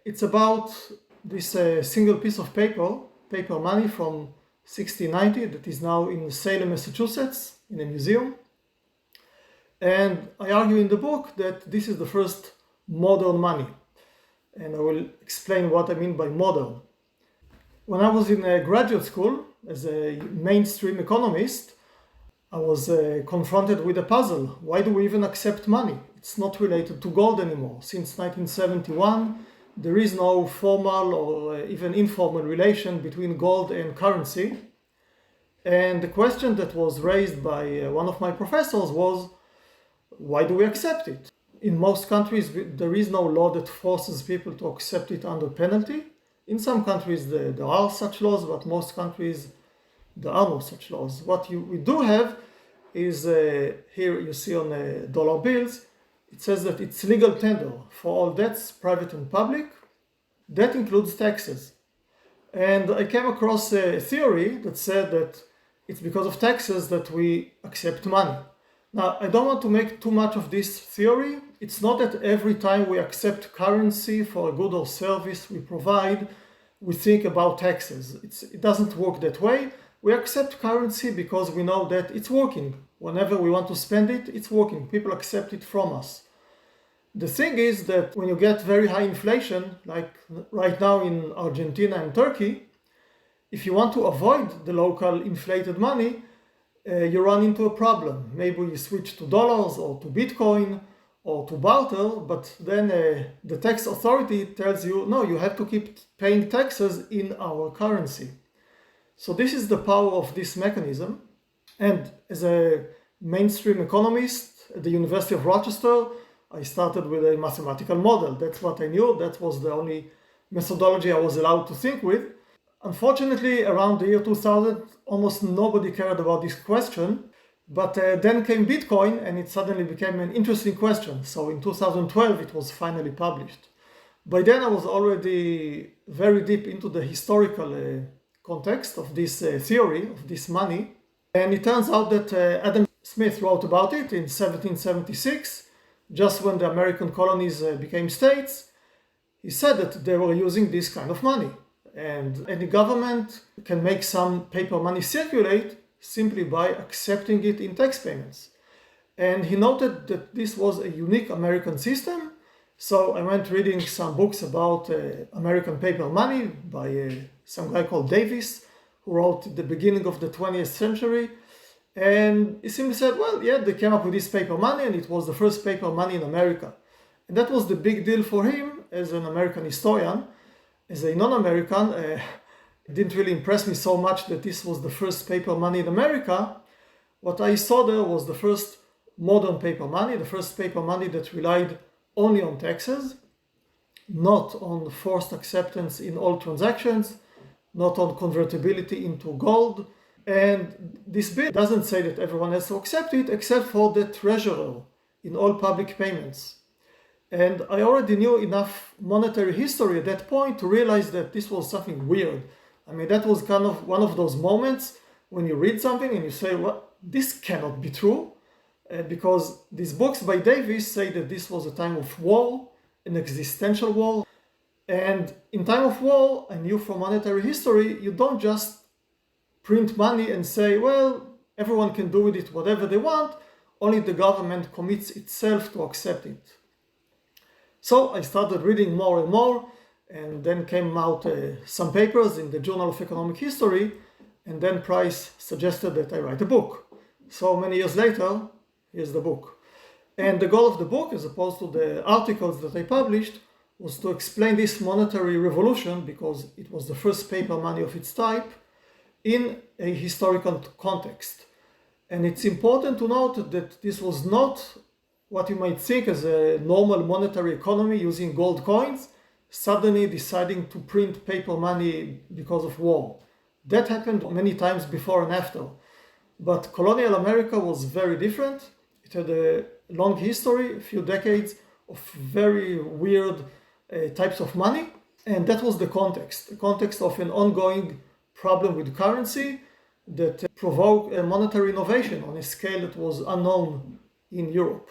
It's about this single piece of paper money from 1690 that is now in Salem, Massachusetts, in a museum. And I argue in the book that this is the first modern money. And I will explain what I mean by modern. When I was in graduate school as a mainstream economist, I was confronted with a puzzle. Why do we even accept money? It's not related to gold anymore. Since 1971, there is no formal or even informal relation between gold and currency. And the question that was raised by one of my professors was, why do we accept it? In most countries, there is no law that forces people to accept it under penalty. In some countries, there are such laws, but most countries, there are no such laws. What we do have is, here you see on dollar bills, it says that it's legal tender for all debts, private and public. That includes taxes. And I came across a theory that said that it's because of taxes that we accept money. Now, I don't want to make too much of this theory. It's not that every time we accept currency for a good or service we provide, we think about taxes. It doesn't work that way. We accept currency because we know that it's working. Whenever we want to spend it, it's working. People accept it from us. The thing is that when you get very high inflation, like right now in Argentina and Turkey, if you want to avoid the local inflated money, you run into a problem. Maybe you switch to dollars or to Bitcoin or to barter, but then the tax authority tells you, no, you have to keep paying taxes in our currency. So this is the power of this mechanism. And as a mainstream economist at the University of Rochester, I started with a mathematical model. That's what I knew. That was the only methodology I was allowed to think with. Unfortunately, around the year 2000, almost nobody cared about this question. But then came Bitcoin, and it suddenly became an interesting question. So in 2012, it was finally published. By then, I was already very deep into the historical context of this theory, of this money. And it turns out that Adam Smith wrote about it in 1776, just when the American colonies became states. He said that they were using this kind of money. And any government can make some paper money circulate simply by accepting it in tax payments. And he noted that this was a unique American system. So I went reading some books about American paper money by some guy called Davis, who wrote at the beginning of the 20th century. And he simply said, well, yeah, they came up with this paper money, and it was the first paper money in America. And that was the big deal for him as an American historian. As a non-American, it didn't really impress me so much that this was the first paper money in America. What I saw there was the first modern paper money, the first paper money that relied only on taxes, not on forced acceptance in all transactions, not on convertibility into gold. And this bill doesn't say that everyone has to accept it, except for the treasurer in all public payments. And I already knew enough monetary history at that point to realize that this was something weird. I mean, that was kind of one of those moments when you read something and you say, well, this cannot be true. Because these books by Davis say that this was a time of war, an existential war. And in time of war, I knew from monetary history, you don't just print money and say, well, everyone can do with it whatever they want, only the government commits itself to accept it. So I started reading more and more, and then came out some papers in the Journal of Economic History, and then Price suggested that I write a book. So many years later, here's the book. And the goal of the book, as opposed to the articles that I published, was to explain this monetary revolution, because it was the first paper money of its type, in a historical context. And it's important to note that this was not what you might think as a normal monetary economy using gold coins, suddenly deciding to print paper money because of war. That happened many times before and after. But colonial America was very different. It had a long history, a few decades of very weird types of money. And that was the context of an ongoing problem with currency that provoked a monetary innovation on a scale that was unknown in Europe.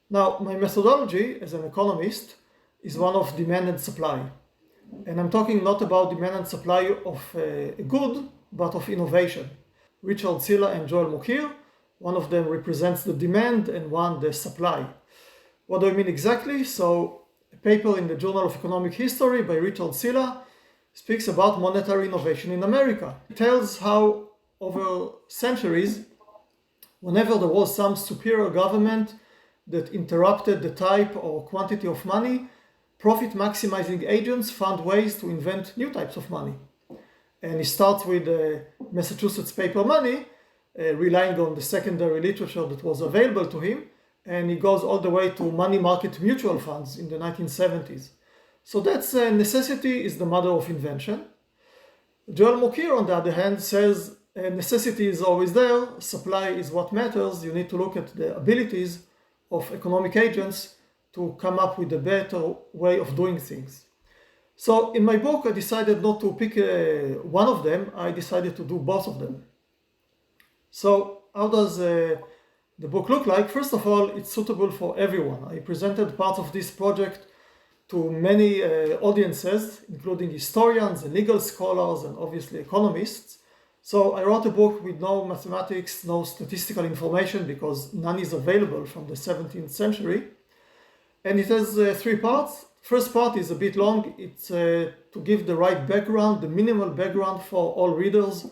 Now, my methodology as an economist is one of demand and supply. And I'm talking not about demand and supply of a good, but of innovation. Richard Silla and Joel Mokyr, one of them represents the demand and one the supply. What do I mean exactly? So a paper in the Journal of Economic History by Richard Silla speaks about monetary innovation in America. It tells how over centuries, whenever there was some superior government that interrupted the type or quantity of money, profit maximizing agents found ways to invent new types of money. And he starts with Massachusetts paper money, relying on the secondary literature that was available to him, and he goes all the way to money market mutual funds in the 1970s. So that's necessity is the mother of invention. Joel Mokyr, on the other hand, says necessity is always there, supply is what matters. You need to look at the abilities of economic agents to come up with a better way of doing things. So in my book, I decided not to pick one of them, I decided to do both of them. So how does the book look like? First of all, it's suitable for everyone. I presented part of this project to many audiences, including historians and legal scholars and obviously economists. So I wrote a book with no mathematics, no statistical information, because none is available from the 17th century. And it has three parts. First part is a bit long. It's to give the right background, the minimal background for all readers.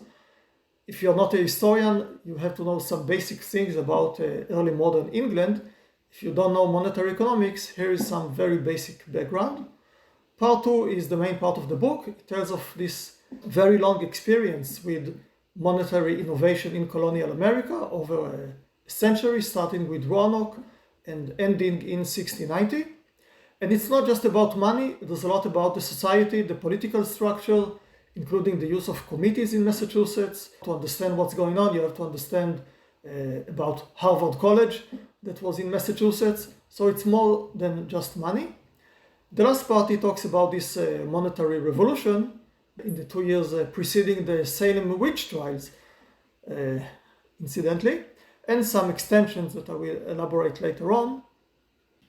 If you're not a historian, you have to know some basic things about early modern England. If you don't know monetary economics, here is some very basic background. Part two is the main part of the book. It tells of this very long experience with monetary innovation in colonial America over a century, starting with Roanoke and ending in 1690. And it's not just about money, there's a lot about the society, the political structure, including the use of committees in Massachusetts. To understand what's going on, you have to understand about Harvard College that was in Massachusetts. So it's more than just money. The last part, he talks about this monetary revolution in the 2 years preceding the Salem witch trials, incidentally, and some extensions that I will elaborate later on.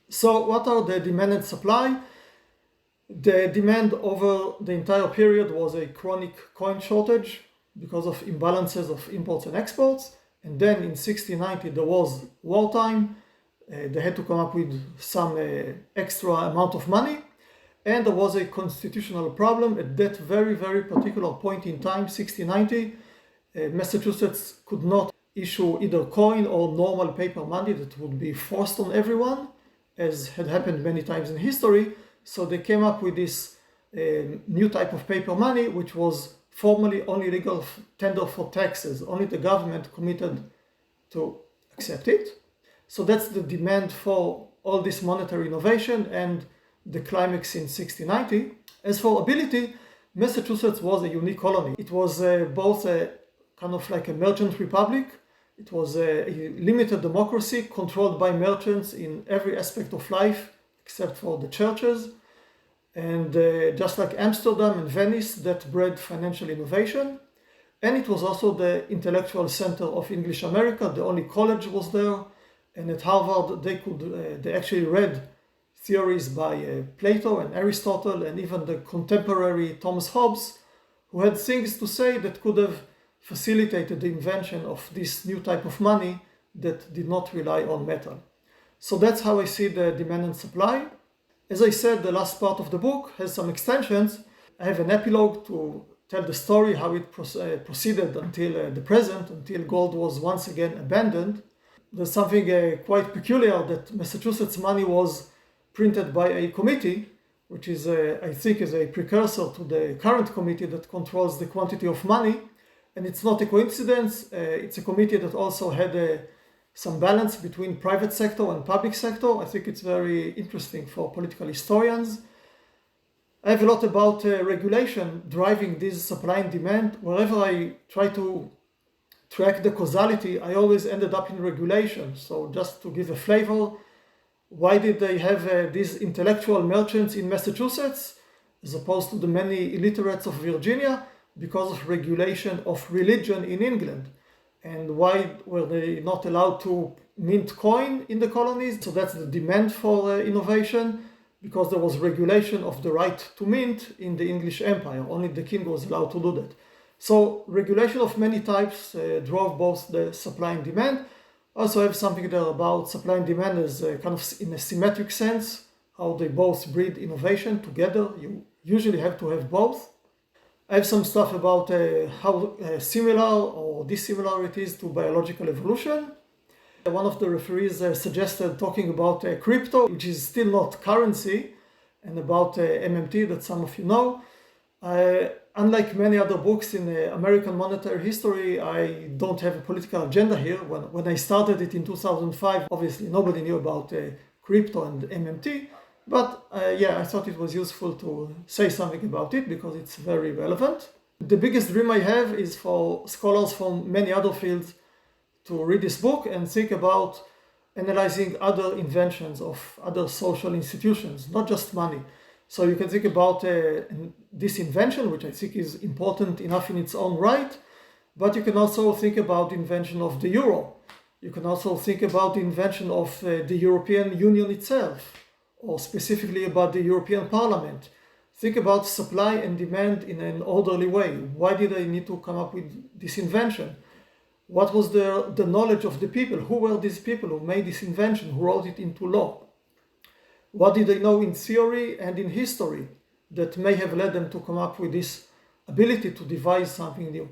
So what are the demand and supply? The demand over the entire period was a chronic coin shortage because of imbalances of imports and exports. And then in 1690 there was wartime. They had to come up with some extra amount of money. And there was a constitutional problem at that very, very particular point in time, 1690. Massachusetts could not issue either coin or normal paper money that would be forced on everyone, as had happened many times in history. So they came up with this new type of paper money, which was formally only legal tender for taxes. Only the government committed to accept it. So that's the demand for all this monetary innovation and the climax in 1690. As for ability, Massachusetts was a unique colony. It was both a kind of like a merchant republic. It was a limited democracy controlled by merchants in every aspect of life, except for the churches. And just like Amsterdam and Venice, that bred financial innovation. And it was also the intellectual center of English America. The only college was there. And at Harvard, they actually read theories by Plato and Aristotle and even the contemporary Thomas Hobbes, who had things to say that could have facilitated the invention of this new type of money that did not rely on metal. So that's how I see the demand and supply. As I said, the last part of the book has some extensions. I have an epilogue to tell the story, how it proceeded until the present, until gold was once again abandoned. There's something quite peculiar that Massachusetts money was printed by a committee, which is, I think, is a precursor to the current committee that controls the quantity of money. And it's not a coincidence. It's a committee that also had some balance between private sector and public sector. I think it's very interesting for political historians. I have a lot about regulation driving this supply and demand. Wherever I try to track the causality, I always ended up in regulation. So just to give a flavor, why did they have these intellectual merchants in Massachusetts as opposed to the many illiterates of Virginia? Because of regulation of religion in England. And why were they not allowed to mint coin in the colonies? So that's the demand for innovation. because there was regulation of the right to mint in the English Empire. Only the king was allowed to do that. So regulation of many types drove both the supply and demand. Also have something there about supply and demand as kind of in a symmetric sense, how they both breed innovation together. You usually have to have both. I have some stuff about how similar or dissimilar it is to biological evolution. One of the referees suggested talking about crypto, which is still not currency, and about MMT that some of you know. Unlike many other books in American monetary history, I don't have a political agenda here. When I started it in 2005, obviously nobody knew about crypto and MMT, but yeah, I thought it was useful to say something about it because it's very relevant. The biggest dream I have is for scholars from many other fields to read this book and think about analyzing other inventions of other social institutions, not just money. So you can think about this invention, which I think is important enough in its own right, but you can also think about the invention of the euro. You can also think about the invention of the European Union itself, or specifically about the European Parliament. Think about supply and demand in an orderly way. Why did I need to come up with this invention? What was the knowledge of the people? Who were these people who made this invention, who wrote it into law? What did they know in theory and in history that may have led them to come up with this ability to devise something new?